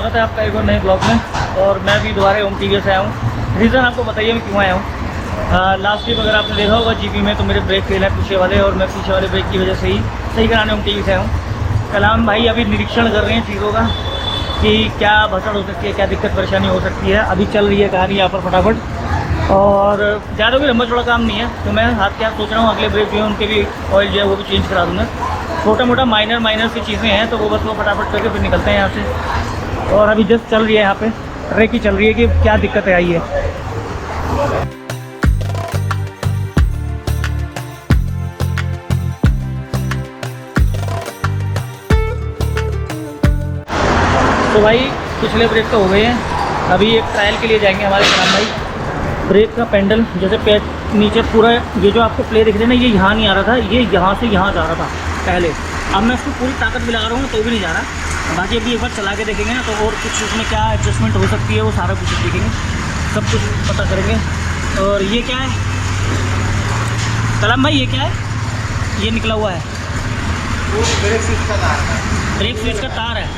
स्वागत है आपका एक और नए ब्लॉग में। और मैं भी दोबारा ओम टीवी से आया हूँ। रीज़न आपको बताइए मैं क्यों आया हूँ। लास्ट वीक अगर आपने देखा होगा जीपी में, तो मेरे ब्रेक फेल है पीछे वाले, और मैं पीछे वाले ब्रेक की वजह से ही सही कराने ओम टीवी से आया हूँ। कलाम भाई अभी निरीक्षण कर रहे हैं चीज़ों का कि क्या भसड़ हो सकती है, क्या दिक्कत परेशानी हो सकती है। अभी चल रही है कहानी यहाँ पर फटाफट, और ज़्यादा भी लंबा चौड़ा काम नहीं है। तो मैं हाथ के हाथ सोच रहा हूँ अगले ब्रेक जो है उनके भी ऑयल जो है वो भी चेंज करा दूँगा। छोटा मोटा माइनर सी चीज़ें हैं, तो वो बस वो फटाफट करके फिर निकलते हैं यहाँ से। और अभी जस्ट चल रही है यहाँ पे ट्रैक की चल रही है कि क्या दिक्कत आई है। तो भाई पिछले ब्रेक तो हो गए हैं, अभी एक ट्रायल के लिए जाएंगे हमारे कलाम भाई। ब्रेक का पेंडल जैसे पैर नीचे पूरा, ये जो आपको प्ले दिख रहे हैं ना, ये यहाँ नहीं आ रहा था, ये यहाँ से यहाँ जा रहा था पहले। अब मैं इसको पूरी ताकत भी लगा रहा हूँ तो भी नहीं जा रहा। बाकी अभी एक बार चला के देखेंगे ना, तो और कुछ उसमें क्या एडजस्टमेंट हो सकती है वो सारा कुछ देखेंगे, सब कुछ पता करेंगे। और ये क्या है कलाम भाई, ये क्या है? ये निकला हुआ है वो ब्रेक स्विच का तार है। ब्रेक स्विच का तार है।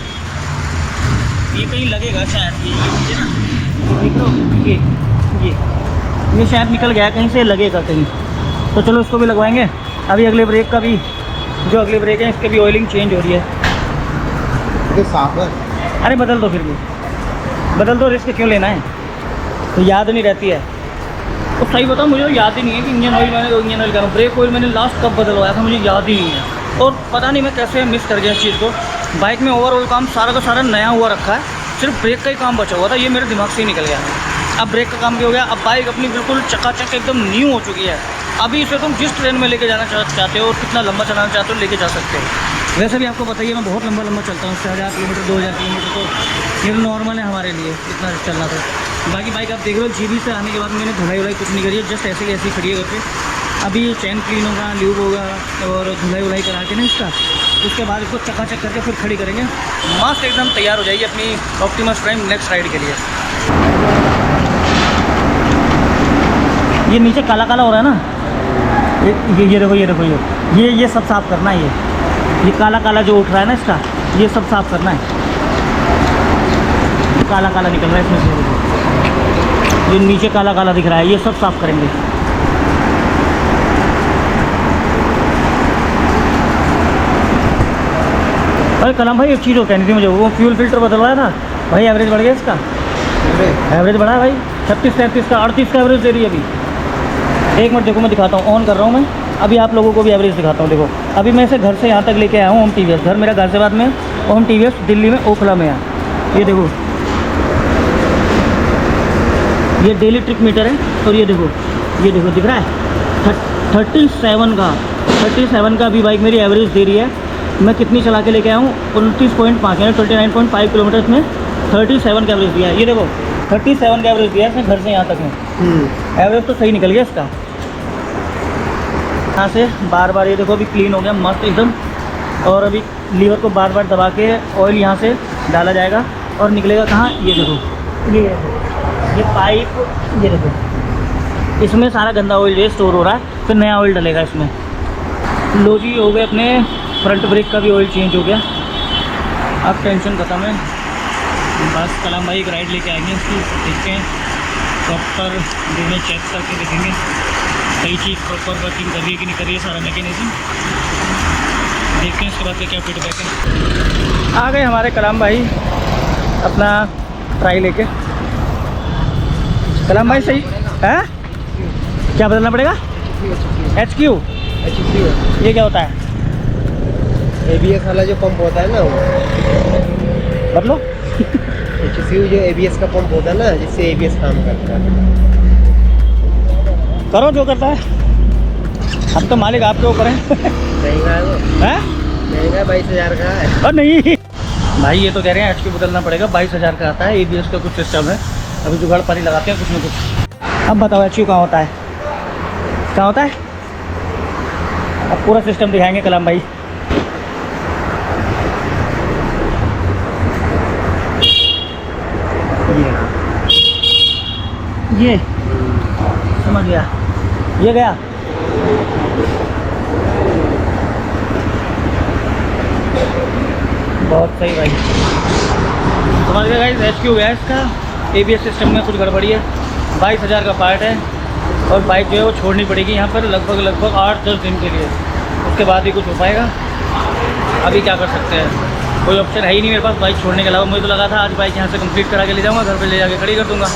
ये कहीं लगेगा शायद, ये ना देख लो, ये शायद निकल गया कहीं से, लगेगा कहीं। तो चलो इसको भी लगवाएंगे। अभी अगले ब्रेक का भी, जो अगले ब्रेक है इसके भी ऑयलिंग चेंज हो रही है। ये साफ है। अरे बदल दो, फिर भी बदल दो, रिस्क क्यों लेना है? तो याद नहीं रहती है। तो सही बताओ, मुझे याद ही नहीं है कि इंजन ऑयल मैंने इंजन ऑयल करूँ, ब्रेक ऑयल मैंने लास्ट कब बदलवाया था, मुझे याद ही नहीं है। और पता नहीं मैं कैसे मिस कर गया इस चीज़ को। बाइक में ओवरऑल काम सारा का सारा नया हुआ रखा है, सिर्फ ब्रेक का ही काम बचा हुआ था, ये मेरे दिमाग से ही निकल गया। अब ब्रेक का काम भी हो गया। अब बाइक अपनी बिल्कुल चकाचक एकदम न्यू हो चुकी है। अभी इसे तुम जिस ट्रेन में लेके जाना चाहते हो और कितना लंबा चलाना चाहते हो लेके जा सकते हो। वैसे भी आपको बताइए मैं बहुत लंबा चलता हूँ, 1000 किलोमीटर 2000 किलोमीटर तो ये नॉर्मल है हमारे लिए इतना चलना। तो बाकी बाइक आप देख रहे हो, जीबी से आने के बाद मैंने धुलाई कुछ नहीं करी है, जस्ट ऐसे ही ऐसी खड़ी है घर पे। अभी चैन क्लीन होगा, ल्यूब होगा और धुलाई करा के ना इसका, उसके बाद इसको चकाचक करके फिर खड़ी करेंगे। मस्त एकदम तैयार हो जाएगी अपनी ऑप्टिमस प्राइम नेक्स्ट राइड के लिए। ये नीचे काला काला हो रहा है ना, ये देखो ये सब साफ़ करना है। ये काला काला जो उठ रहा है ना इसका, ये सब साफ़ करना है। काला काला निकल रहा है इसमें से, जो नीचे काला काला दिख रहा है ये सब साफ़ करेंगे। अरे कलाम भाई एक चीज़ और कहनी थी मुझे, वो फ्यूल फिल्टर बदलवाया था भाई, एवरेज बढ़ गया इसका। एवरेज बढ़ा है भाई, 36-37 का 38 का एवरेज दे रही है अभी। एक मिनट देखो, मैं दिखाता हूँ, ऑन कर रहा हूँ मैं अभी, आप लोगों को भी एवरेज दिखाता हूँ। देखो अभी मैं इसे घर से यहाँ तक लेके आया हूँ, ओम टीवीएस। घर मेरा गाजियाबाद में, ओम टीवीएस दिल्ली में ओखला में है। ये देखो, ये डेली ट्रिप मीटर है। और ये देखो दिख रहा है 37 का अभी बाइक मेरी एवरेज दे रही है। मैं कितनी चला के लेके आया हूँ, 29.5 यानी 29.5 किलोमीटर में 37 का एवरेज दिया है। ये देखो 37 का एवरेज दिया है इसने घर से यहाँ तक में। एवरेज तो सही निकल गया इसका। यहाँ से बार बार ये देखो अभी क्लीन हो गया मस्त एकदम। और अभी लीवर को बार बार दबा के ऑयल यहाँ से डाला जाएगा और निकलेगा कहाँ, ये देखो ये पाइप, ये देखो इसमें सारा गंदा ऑयल ये स्टोर हो रहा है, फिर नया ऑयल डलेगा इसमें। लो जी, हो गए अपने फ्रंट ब्रेक का भी ऑयल चेंज हो गया। अब टेंशन खत्म है। बस कलाम भाई एक राइड लेके आएंगे इसकी, देखते हैं प्रॉपर दोनों चेक करके देखेंगे कई चीज़ प्रॉपर वर्किंग कर रही है कि नहीं कर रही है, सारा मैकेनिज्म देखते हैं। इसके बाद क्या फीडबैक है। आ गए हमारे कलाम भाई अपना ट्राई लेके। कलाम भाई सही है, क्या बदलना पड़ेगा? HQ ये क्या होता है? ABS वाला जो पंप होता है ना, वो बदलो। HQ जो ABS का पंप होता है ना, जिससे ABS काम करता है। करो जो करता है, हम तो मालिक आपके ऊपर हैं। महंगा है वो, महंगा 22,000 का है। और नहीं भाई, ये तो कह रहे हैं HQ बदलना पड़ेगा, 22,000 का आता है। ABS का कुछ सिस्टम है, अभी जुगाड़ पानी लगाते हैं कुछ ना कुछ। अब बताओ HQ कहाँ होता है, कहाँ होता है? अब पूरा सिस्टम दिखाएंगे कलाम भाई। ये समझ गया, ये गया। बहुत सही भाई। तो समझ गए गाइस, HQ है इसका। ABS सिस्टम में कुछ गड़बड़ी है। 22,000 का पार्ट है और बाइक जो है वो छोड़नी पड़ेगी यहाँ पर लगभग 8-10 दिन के लिए। उसके बाद ही कुछ हो पाएगा। अभी क्या कर सकते हैं, कोई ऑप्शन है ही नहीं मेरे पास बाइक छोड़ने के अलावा। मुझे तो लगा था आज बाइक यहाँ से कंप्लीट करा के ले जाऊँगा, घर पे ले जाके खड़ी कर दूँगा,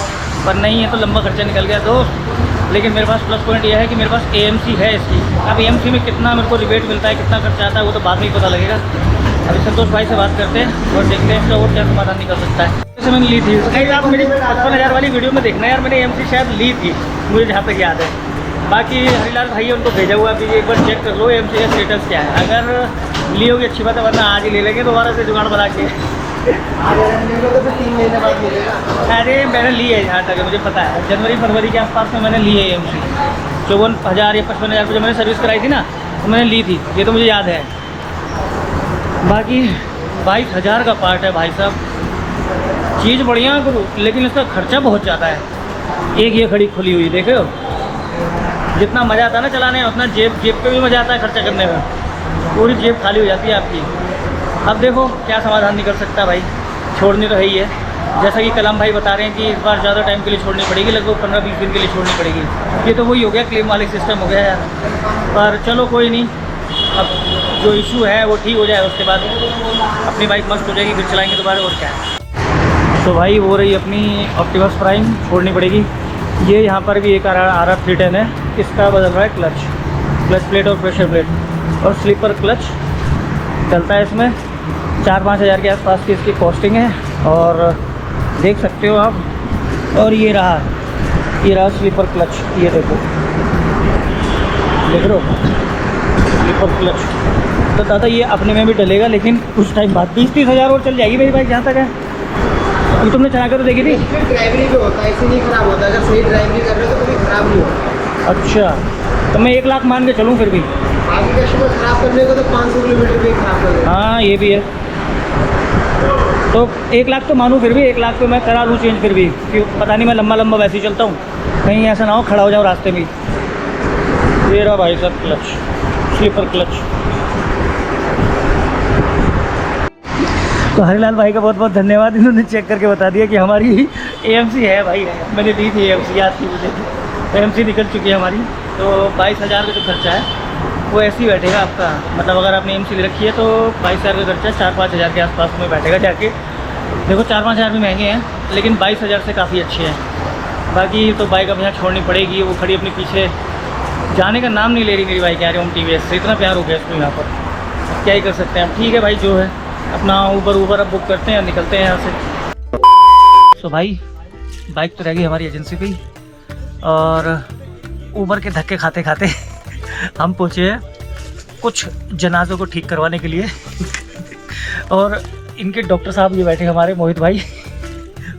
पर नहीं है तो लंबा खर्चा निकल गया दोस्त। लेकिन मेरे पास प्लस पॉइंट यह है कि मेरे पास AMC है इसकी। अब AMC में कितना मेरे को रिबेट मिलता है, कितना खर्चा आता है, वो तो बाद में ही पता लगेगा। अभी संतोष भाई से बात करते हैं और देखते हैं इसका और क्या समाधान निकल सकता है। जैसे मैंने ली थी कहीं, आप मेरी 55,000 वाली वीडियो में देखना यार, मैंने AMC शायद ली थी, मुझे जहाँ तक याद है। बाकी हरीलाल भाई है, उनको भेजा हुआ, अभी एक बार चेक कर लो AMC का स्टेटस क्या है। अगर ली होगी अच्छी बात है, वरना आज ही ले लेंगे दोबारा से जुगाड़ बना के। तो 3 महीने बाद मिलेगा। अरे मैंने ली है, जहाँ तक मुझे पता है जनवरी-फरवरी के आसपास में मैंने ली है AMC। 54,000 या 55,000 जब मैंने सर्विस कराई थी ना, तो मैंने ली थी, ये तो मुझे याद है। बाकी 22,000 का पार्ट है भाई साहब, चीज़ बढ़िया करो, लेकिन इसका खर्चा बहुत ज़्यादा है। एक ये खड़ी खुली हुई देखे हो, जितना मज़ा आता है ना चलाने में, उतना जेब पे भी मज़ा आता है खर्चा करने में। पूरी जेब खाली हो जाती है आपकी। अब देखो क्या समाधान निकल सकता है भाई, छोड़नी तो है ही है। जैसा कि कलाम भाई बता रहे हैं कि इस बार ज़्यादा टाइम के लिए छोड़नी पड़ेगी, लगभग 15-20 दिन के लिए छोड़नी पड़ेगी। ये तो वही हो गया, क्लेम वाले सिस्टम हो गया यार। पर चलो कोई नहीं, अब जो इशू है वो ठीक हो जाए, उसके बाद अपनी बाइक मस्त हो जाएगी, फिर चलाएंगे दोबारा, और क्या है। तो भाई वो रही अपनी ऑप्टिमस प्राइम, छोड़नी पड़ेगी। ये यहाँ पर भी एक RR 310 है, इसका बदल रहा है क्लच प्लेट और प्रेशर प्लेट और स्लीपर क्लच चलता है इसमें। 4-5 हज़ार के आसपास की इसकी कॉस्टिंग है और देख सकते हो आप। और ये रहा स्लीपर क्लच, ये देखो, देख रहे हो स्लीपर क्लच। तो दादा ये अपने में भी डलेगा, लेकिन कुछ टाइम बाद 20-30 हज़ार और चल जाएगी मेरी बाइक जहाँ तक है। अभी तुमने चला कर तो देखी थी? ड्राइवरी भी होता है, ऐसे नहीं ख़राब होता। अगर सही ड्राइवरी कर रहे हो तो कभी ख़राब नहीं होता। अच्छा, तो मैं 1 लाख मान के चलूँ फिर भी? बाकी कस्टमर ख़राब करने को तो 500 किलोमीटर भी ख़राब कर देगा। हाँ ये भी है, तो 1 लाख तो मानूँ, फिर भी 1 लाख पे मैं करा लूँ चेंज फिर भी, क्यों पता नहीं, मैं लंबा वैसे ही चलता हूँ, कहीं ऐसा ना हो खड़ा हो जाऊँ रास्ते में। ये रहा भाई साहब क्लच, स्लीपर क्लच। तो हरीलाल भाई का बहुत बहुत धन्यवाद, इन्होंने चेक करके बता दिया कि हमारी AMC है भाई, मैंने ली थी AMC, याद थी मुझे, AMC निकल चुकी है हमारी। तो 22,000 का जो खर्चा है वो ऐसे ही बैठेगा आपका, मतलब अगर आपने AMC ले रखी है तो 22,000 का खर्चा 4-5 हज़ार के आसपास में बैठेगा जाके। देखो 4-5 हज़ार भी महंगे हैं, लेकिन 22,000 से काफ़ी अच्छे हैं। बाकी तो बाइक अब यहाँ छोड़नी पड़ेगी, वो खड़ी अपने पीछे, जाने का नाम नहीं ले रही मेरी बाइक यार, ओम TVS से इतना प्यार हो गया इसको यहाँ पर, क्या ही कर सकते हैं। ठीक है भाई, जो है अपना ऊबर अब बुक करते हैं, निकलते हैं यहाँ से। तो भाई बाइक तो रह गई हमारी एजेंसी पे ही, और ऊबर के धक्के खाते खाते हम पहुँचे हैं कुछ जनाजों को ठीक करवाने के लिए। और इनके डॉक्टर साहब ये बैठे हमारे, मोहित भाई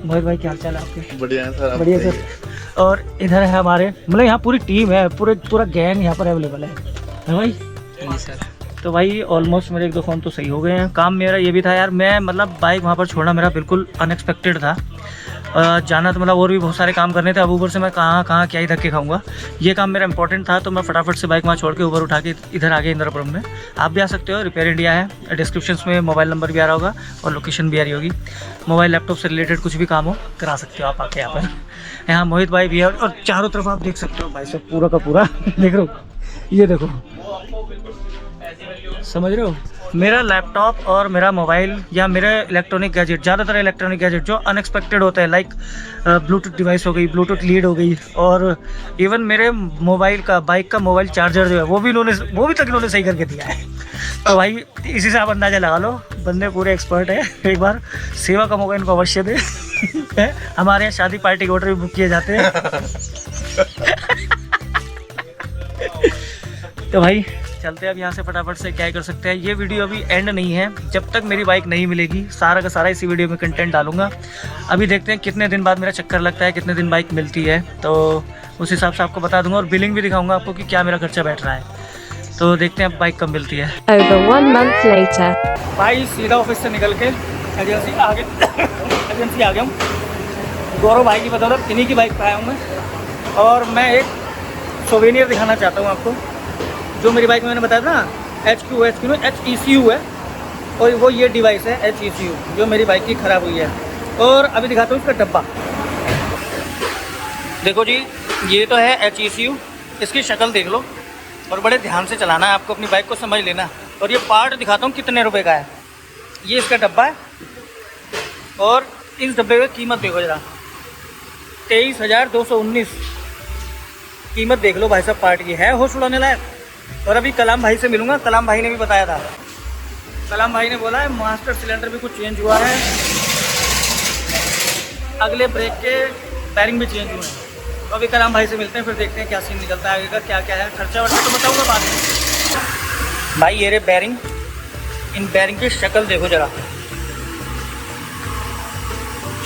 क्या हाल चाल है आपके? बढ़िया है सर। बढ़िया सर। और इधर है हमारे, मतलब यहाँ पूरी टीम है, पूरा गैंग यहाँ पर अवेलेबल है भाई? जी सर। तो भाई ऑलमोस्ट मेरे 1-2 फ़ोन तो सही हो गए हैं। काम मेरा ये भी था यार, मैं मतलब बाइक वहाँ पर छोड़ना मेरा बिल्कुल अनएक्सपेक्टेड था। जाना तो मतलब और भी बहुत सारे काम करने थे, अब ऊबर से मैं कहाँ क्या ही धक्के खाऊंगा। ये काम मेरा इंपॉर्टेंट था, तो मैं फटाफट से बाइक वहाँ छोड़ के ऊबर उठा के इधर आ गया इंदिरापुरम में। आप भी आ सकते हो, रिपेयर इंडिया है, डिस्क्रिप्शन में मोबाइल नंबर भी आ रहा होगा और लोकेशन भी आ रही होगी। मोबाइल लैपटॉप से रिलेटेड कुछ भी काम हो करा सकते हो आप आके यहाँ पर। यहाँ मोहित भाई भी है, और चारों तरफ आप देख सकते हो भाई सब पूरा का पूरा देख रहे हो, ये देखो, समझ रहे हो, मेरा लैपटॉप और मेरा मोबाइल या मेरा इलेक्ट्रॉनिक गैजेट, ज़्यादातर इलेक्ट्रॉनिक गैजेट जो अनएक्सपेक्टेड होते हैं, लाइक ब्लूटूथ डिवाइस हो गई, ब्लूटूथ लीड हो गई, और इवन मेरे मोबाइल का, बाइक का मोबाइल चार्जर जो है वो भी तक इन्होंने सही करके दिया है। तो भाई इसी से आप अंदाज़ा लगा लो, बंदे पूरे एक्सपर्ट है। एक बार सेवा का मौका इनको अवश्य दे। हमारे यहाँ शादी पार्टी के ऑर्डर भी बुक किए जाते हैं। तो भाई चलते हैं अब यहाँ से फटाफट से, क्या कर सकते हैं। ये वीडियो अभी एंड नहीं है, जब तक मेरी बाइक नहीं मिलेगी सारा का सारा इसी वीडियो में कंटेंट डालूंगा। अभी देखते हैं कितने दिन बाद मेरा चक्कर लगता है, कितने दिन बाइक मिलती है, तो उस हिसाब से आपको बता दूंगा, और बिलिंग भी दिखाऊंगा आपको कि क्या मेरा खर्चा बैठ रहा है। तो देखते हैं अब बाइक कब मिलती है। Over 1 month later. भाई सीधा ऑफिस से निकल के एजेंसी आ गया हूँ। गौरव भाई की बदौलत इन्हीं की बाइक पर आया हूँ मैं, और मैं एक सोवेनियर दिखाना चाहता हूँ आपको। जो मेरी बाइक में मैंने बताया था ना, HECU है, और वो ये डिवाइस है HECU जो मेरी बाइक की ख़राब हुई है। और अभी दिखाता हूँ इसका डब्बा। देखो जी, ये तो है HECU, इसकी शक्ल देख लो और बड़े ध्यान से चलाना है आपको, अपनी बाइक को समझ लेना। और ये पार्ट दिखाता हूँ कितने रुपए का है। ये इसका डब्बा है और इस डब्बे की कीमत देखो जरा, 23,219 कीमत देख लो भाई साहब। पार्ट की है होश उड़ाने लायक। और अभी कलाम भाई से मिलूँगा, कलाम भाई ने भी बताया था, कलाम भाई ने बोला है मास्टर सिलेंडर भी कुछ चेंज हुआ है, अगले ब्रेक के बैरिंग भी चेंज हुए हैं। तो अभी कलाम भाई से मिलते हैं, फिर देखते हैं क्या सीन निकलता है आगे का, क्या क्या है खर्चा वर्चा तो बताऊँगा बाद में। भाई ये रे बैरिंग, इन बैरिंग की शक्ल देखो जरा,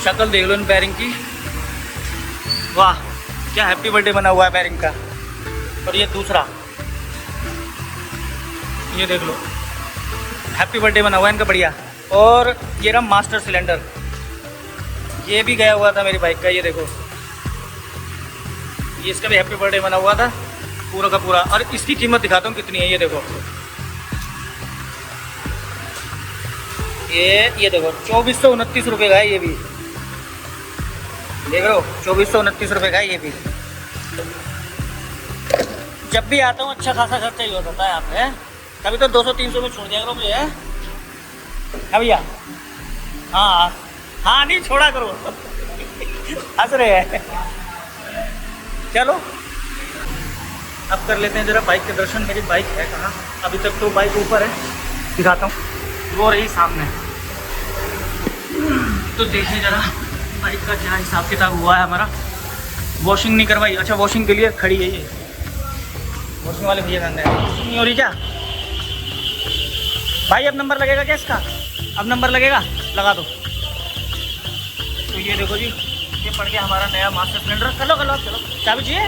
शक्ल देख लो इन बैरिंग की। वाह क्या हैप्पी बर्थडे बना हुआ है बैरिंग का। और ये दूसरा, ये देख लो हैप्पी बर्थडे बना हुआ है इनका, बढ़िया। और ये रहा मास्टर सिलेंडर, ये भी गया हुआ था मेरी बाइक का, ये देखो ये इसका भी हैप्पी बर्थडे बना हुआ था पूरा का पूरा। और इसकी कीमत दिखाता हूँ कितनी है, ये देखो, ये देखो 2429 रुपये का है ये भी, देख लो 2429 रुपये का है ये भी। जब भी आता हूँ अच्छा खासा खर्चा ही हो जाता है यहाँ पे, कभी तो 200-300 में छोड़ दिया करो मुझे, है भैया। हाँ हाँ नहीं छोड़ा करो, हंस रहे हैं। चलो अब कर लेते हैं जरा बाइक के दर्शन। मेरी बाइक है कहाँ, अभी तक तो बाइक ऊपर है, दिखाता हूँ, वो रही सामने। तो देखिए जरा बाइक का क्या हिसाब किताब हुआ है हमारा। वॉशिंग नहीं करवाई, अच्छा वॉशिंग के लिए खड़ी है ये, वॉशिंग वाले भैया कहते हैं वॉशिंग नहीं हो रही क्या भाई। अब नंबर लगेगा क्या इसका, अब नंबर लगेगा, लगा दो। तो ये देखो जी, ये पड़ गया हमारा नया मास्टर सिलेंडर। चलो चलो चलो, चाबी चाहिए।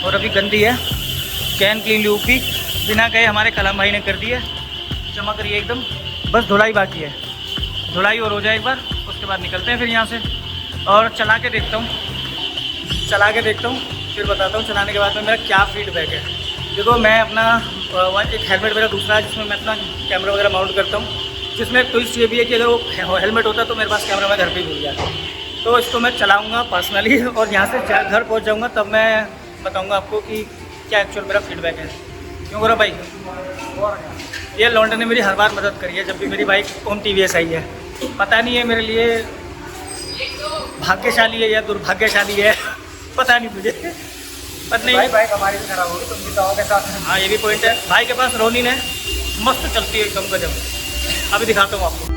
और अभी गंदी है, चैन क्लीन लूप भी बिना कहे हमारे कलाम भाई ने कर दी है, चमक रही है एकदम। बस धुलाई बाकी है, धुलाई और हो जाए एक बार, उसके बाद निकलते हैं फिर यहाँ से। और चला के देखता हूँ, चला के देखता हूँ, फिर बताता हूँ चलाने के बाद में मेरा क्या फीडबैक है। देखो मैं अपना एक हेलमेट मेरा दूसरा है जिसमें मैं अपना कैमरा वगैरह माउंट करता हूँ, जिसमें एक ट्विस्ट ये भी है कि अगर वो हेलमेट होता तो मेरे पास कैमरा मैं घर पे ही भूल जाता। तो इसको मैं चलाऊँगा पर्सनली और यहाँ से घर पहुँच जाऊँगा, तब मैं बताऊँगा आपको कि क्या एक्चुअल मेरा फीडबैक है। क्यों करो भाई, ये लॉन्डे ने मेरी हर बार मदद करी है जब भी मेरी बाइक ओम TVS आई है। पता नहीं है मेरे लिए भाग्यशाली है या दुर्भाग्यशाली है, पता नहीं मुझे, पर नहीं भाई बाइक हमारी भी खराब होगी, तुम भी तो के साथ। हाँ ये भी पॉइंट है, भाई के पास रोनिन है, मस्त चलती है एकदम गजब। अभी दिखाता हूँ आपको।